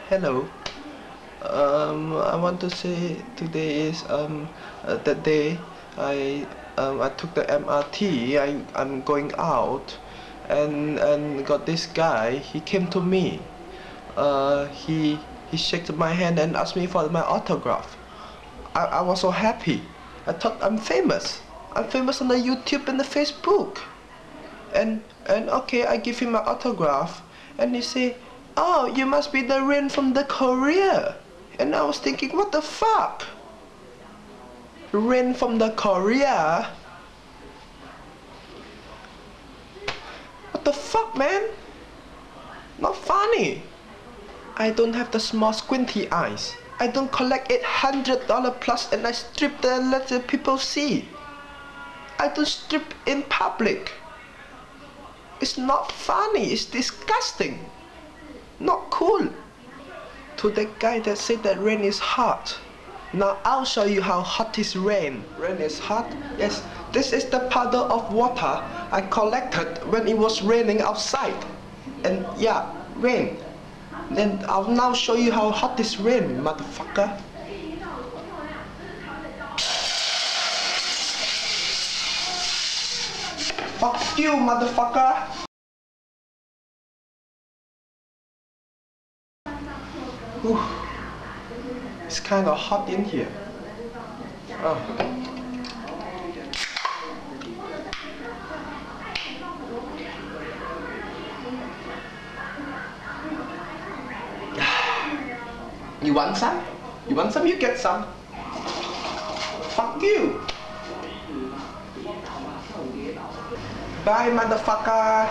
Hello. I want to say today is the day I took the MRT. I'm going out, and got this guy. He came to me. He shook my hand and asked me for my autograph. I was so happy. I thought I'm famous. I'm famous on the YouTube and the Facebook. And okay, I give him my autograph, and he say, "Oh, you must be the Rain from the Korea." And I was thinking, what the fuck? Rain from the Korea? What the fuck, man? Not funny. I don't have the small squinty eyes. I don't collect $800 plus and I strip them and let the people see. I don't strip in public. It's not funny, it's disgusting. Not cool. To the guy that said that rain is hot. Now I'll show you how hot is rain. Rain is hot? Yes, this is the puddle of water I collected when it was raining outside. And yeah, rain. Then I'll now show you how hot is rain, motherfucker. Fuck you, motherfucker. Whew. It's kind of hot in here. Oh. You want some? You want some? You get some. Fuck you. Bye, motherfucker.